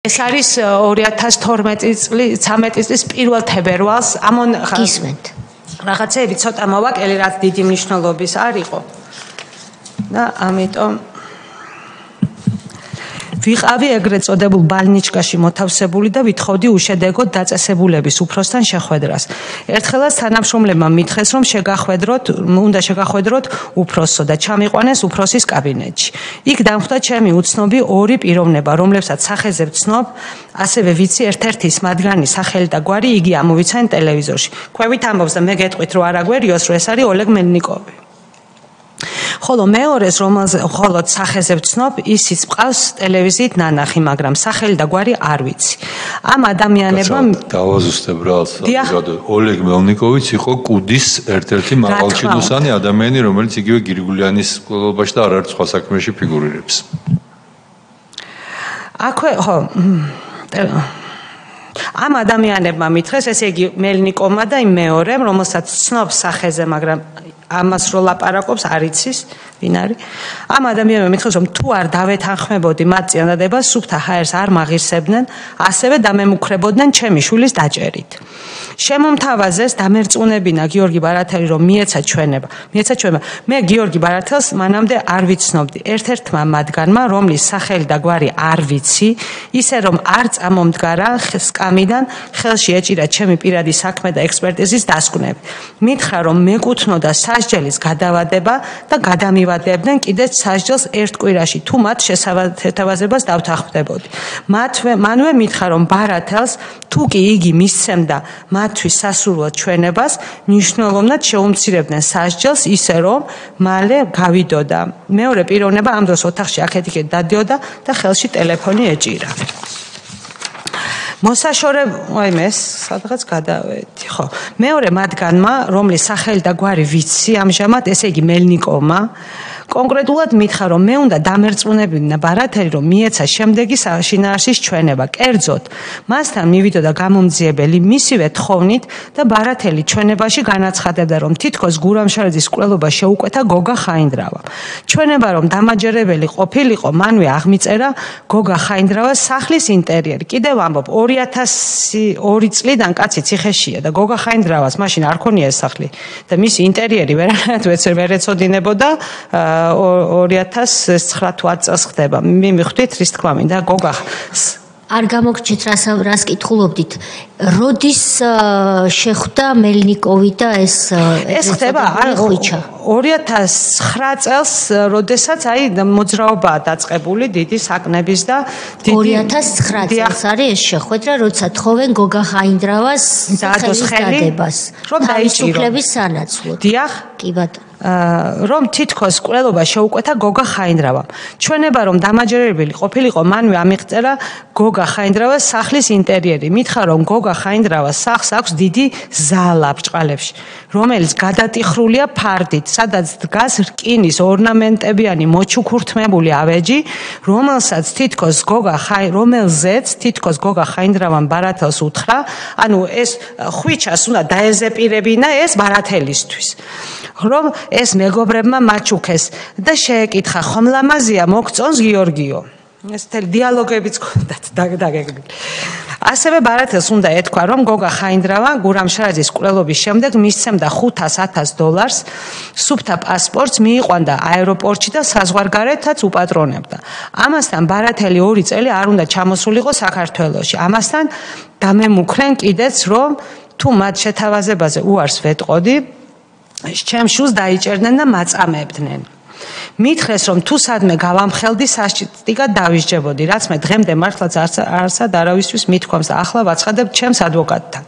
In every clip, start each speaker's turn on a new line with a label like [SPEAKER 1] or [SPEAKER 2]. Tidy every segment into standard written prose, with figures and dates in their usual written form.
[SPEAKER 1] ეს არის 2012 წლის 1 თებერვალს ამონ
[SPEAKER 2] გისმენთ.
[SPEAKER 1] რაღაცები ცოტა მოვაკელი, რაც დიდი მნიშვნელობის არ იყო. და ამიტომ ვიყავი ეგრეთ წოდებულ ბალნიჩკაში მოთავსებული და ვითხოვდი უშედეგოდ დაწესებულების უფროსთან შეხვედრას. ერთხელაც თანამშრომლებმა მითხრეს, რომ უნდა შეგახვედროთ უფროსო და ჩამიყვანეს უფროსის კაბინეტში. იქ დამხვდა ჩემი უცნობი ორი პიროვნება, რომლებსაც სახეზე ვცნობ, ასევე ვიცი ერთ-ერთი მათგანი სახელი და გვარი იგი ამოვიცან ტელევიზორში. ქვევით ამბობს და მე გეტყვით, რომ არ აგვერიოს, რომ ეს არის ოლეგ მელნიკოვი. ხოლო მეორეს, რომელზეც მხოლოდ სახეზე ვცნობ, ისიც მყავს ტელევიზიით ნანახი, მაგრამ სახელი და გვარი არ ვიცი. ამ ადამიანებმა
[SPEAKER 3] დავაზუსტებ რაღაც. ოლეგ მელნიკოვიც იყო კუდის ერთ-ერთი მაღალჩინოსანი ადამიანი, რომელიც იგივე გირგულიანის მკვლელობაში და არაერთ სხვა საქმეში ფიგურირებს.
[SPEAKER 1] აქვე ხო ამ ადამიანებმა მითხრეს, ესე იგი მელნიკოვმა და იმ მეორემ, რომელსაც ცნობს სახეზე, მაგრამ ამას რო ლაპარაკობს არ იცის ვინ არის. ამ ადამიანებმა მითხრეს, რომ თუ არ დავეთანხმებოდი მათ წინადადებას, სუფთა ჰაერს არ მაღირსებდნენ, ასევე დამემუქრებოდნენ ჩემი შვილის დაჭერით. შემომთავაზეს დამერწმუნებინა გიორგი ბარათელი, რომ მიეცა ჩვენება. მე გიორგი ბარათელს მანამდე არ ვიცნობდი. ერთ-ერთმა მათგანმა, რომლის სახელი და გვარი არ ვიცი, ისე რომ არ წამომდგარა სკამიდან, ხელში ეჭირა ჩემი პირადი საქმე და ექსპერტიზის დასკვნები. მითხრა, რომ მეკუთვნოდა სასჯელის გადავადება და გადამივადებდნენ კიდეც სასჯელს ერთ კვირაში, თუ მათ შესათავაზებას დავთანხმდებოდი. მანვე მითხრა, რომ ბარათელს თუ კი იგი მისცემდა მათთვის სასურველ ჩვენებას, მნიშვნელოვნად შეუმცირებდნენ სასჯელს, ისე რომ მალე გავიდოდა. მეორე პიროვნება ამ დროს ოთახში აქეთ-იქით დადიოდა და ხელში ტელეფონი ეჭირა. მოსაშორებებს სადღაც გადავედი, ხო. მეორე მათგანმა, რომლის სახელი და გვარი ვიცი, ამჟამად, ესე იგი მელნიკოვმა, კონკრეტულად მითხრა, რომ მე უნდა დამერწმუნებინა ბარათელი, რომ მიეცა შემდეგი შინაარსის ჩვენება. კერძოდ, მასთან მივიდოდა გამომძიებელი მისივე თხოვნით და ბარათელი ჩვენებაში განაცხადებდა, რომ თითქოს გურამშარაძის მკვლელობა შეუკვეთა გოგა ხაინდრავამ. ჩვენება, რომ დამაჯერებელი ყოფილიყო, მანვე აღმიწერა გოგა ხაინდრავას სახლის ინტერიერი. კიდევ ამბობ, 2002 წლიდან კაცი ციხეშია და გოგა ხაინდრავას მაშინ არ ქონია ეს სახლი და მისი ინტერიერი ვერანაირად ვერ ეცოდინებოდა. 2009 თუ 10 წელს ხდება. მივხვდით რის თქმა მინდა გოგა
[SPEAKER 2] არ გამოგჩეთ რას კითხულობდით. როდის შეხვდა მელნიკოვი და ეს
[SPEAKER 1] ხდება 2009 წელს, როდესაც მოძრაობაა დაწყებული დიდი საკნების და
[SPEAKER 2] 2009 წელს არის ეს შეხვედრა, როცა თხოვენ გოგა ხაინდრავას ხელის დადებას, რომ დაიჭიროს სანაცვლოდ.
[SPEAKER 1] დიახ,
[SPEAKER 2] კი ბატონო.
[SPEAKER 1] რომ თითქოს მკვლელობა შეუკვეთა გოგა ხაინდრავამ. ჩვენება, რომ დამაჯერებელი ყოფილიყო, მანვე ამიღწერა გოგა ხაინდრავას სახლის ინტერიერი. მითხრა, რომ გოგა ხაინდრავას სახლს აქვს დიდი ზალა ბრჭყალებში, რომელიც გადატიხრულია ფარდით, სადაც დგას რკინის ორნამენტებიანი მოჩუქურთმებული ავეჯი, რომელზეც თითქოს გოგა ხაინდრავამ ბარათელს უთხრა, ანუ ეს ხვიჩას უნდა დაეზეპირებინა ეს ბარათელისთვის. რომ ეს მეგობრებმა მაჩუქეს და შეეკითხა, ხომ ლამაზია მოგწონს გიორგიო. ეს თელ დიალოგებიც ჰქონდათ დაგეგმილი. ასევე ბარათელს უნდა ეთქვა, რომ გოგა ხაინდრავა გურამშარაძის მკვლელობის შემდეგ მისცემდა $500,000 სუფთა პასპორტს, მიიყვანდა აეროპორტში და საზღვარგარეთაც უპატრონებდა. ამასთან ბარათელი 2 წელი არ უნდა ჩამოსულიყო საქართველოში. ამასთან დამემუქრენ კიდეც, რომ თუ მათ შეთავაზებაზე უარს ვეტყოდი, ჩემს შვილს დაიჭერდნენ და მაწამებდნენ. მითხრეს, რომ თუ სადმე გავამხელდი, სასტიკად დავისჯებოდი, რაც მე დღემდე მართლაც არსად არავისთვის მithქვამს და ახლა ვაცხადებ ჩემს ადვოკატთან.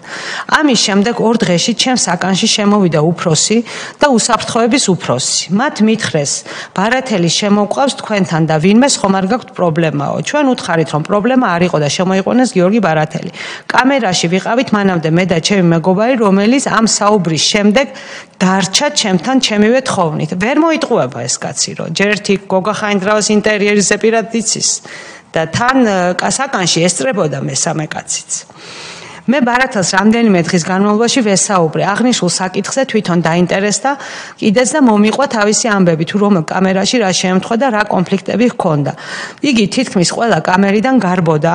[SPEAKER 1] ამის შემდეგ 2 დღეში ჩემს აკანში შემოვიდა უფროსი და უსაფრთხოების უფროსი. მათ მითხრეს, ბარათელი შემოყვავს თქვენთან და ვინმეს ხომ არ გაქვთ პრობლემაო. ჩვენ უთხარით, რომ პრობლემა არ იყო და შემოიყვანეს გიორგი ბარათელი. კამერაში ვიყავით მანამდე მე და ჩემი მეგობარი, რომელიც ამ საუბრის შემდეგ დარჩა ჩემთან ჩემივე თხოვნით. ვერ მოიტყუება ეს კაცი, რომ ჯერ ერთი გოგა ხაინდრავას ინტერიერის ზეპირად იცის და თან კასაკანში ესწრებოდა მესამე კაციც. მე ბარათელს რამდენიმე დღის განმავლობაში ვესაუბრე აღნიშნულ საკითხზე თვითონ დაინტერესდა კიდეც და მომიყვა თავისი ამბები თუ რომელ კამერაში რა შეემთხვა და რა კონფლიქტები ჰქონდა იგი თითქმის ყველა კამერიდან გარბოდა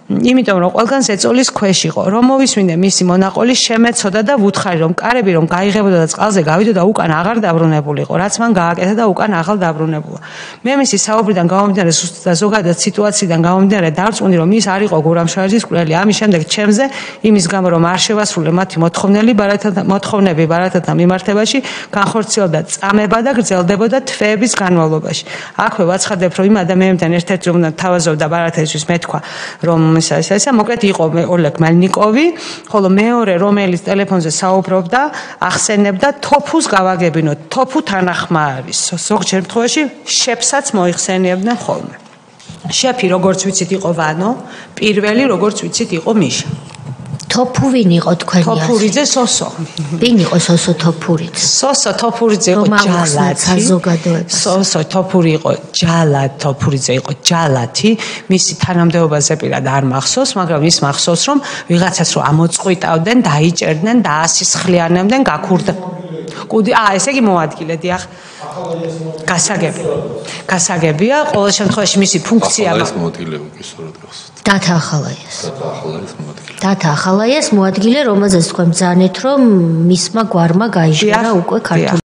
[SPEAKER 1] იმიტომ რომ ყველგან ზეწოლის ქვეშ იყო რომ მოვისმინე მისი მონაყოლის შემეცოდა და ვუთხარი რომ კარები რომ გაიღებოდა და წყალზე გავიდოდა უკან აღარ დაბრუნებულიყო რაც მან გააკეთა და უკან აღარ დაბრუნებულა მე მისი საუბრიდან გამომდინარე და ზოგადად სიტუაციიდან გამომდინარე დარწმუნდი რომ ის არ იყო გურამშარაძის კვლელი ამის შემდეგ ჩემზე იმის გამო რომ არ შევასრულე მათი მოთხოვნები ბარათელთან მიმართებაში განხორციელდა წამება და გრძელდებოდა თვეების განმავლობაში აქვე ვაცხადებ რომ იმ ადამიანებთან ერთ-ერთი რომ თავაზობდა ბარათელისთვის მეთქვა რომ ესა მოკლედ იყო ოლეგ მელნიკოვი ხოლო მეორე რომელიც ტელეფონზე საუბრობდა ახსენებდა თოფუს გავაგებინოთ თოფუ თანახმა არის ზოგ შემთხვევაში შეფსაც მოიხსენიებდნენ ხოლმე შეფი როგორც ვიცით იყო ვანო პირველი როგორც ვიცით იყო მიშა
[SPEAKER 2] თოფუ ვინ იყო თქვენი
[SPEAKER 1] თოფურიძე სოსო
[SPEAKER 2] ვინ იყო სოსო თოფურიძე
[SPEAKER 1] სოსო თოფურიძე იყო ჯალათი სოსო თოფური იყო თოფურიძე იყო ჯალათი მისი თანამდებობაზე პირად არ მახსოვს მაგრამ ის მახსოვს რომ ვიღაცას რომ ამოწყვიტავდნენ დაიჭერდნენ და ასისხლიანებდნენ გაქურდა კუდი ესე იგი მოადგილე დიახ გასაგებია ყოველ შემთხვევაში მისი ფუნქცია
[SPEAKER 2] დათახალაიას მოადგილე რომელზეც თქვენ ბრძანეთ რომ მისმა გვარმა გაიჟღერა უკვე ქართული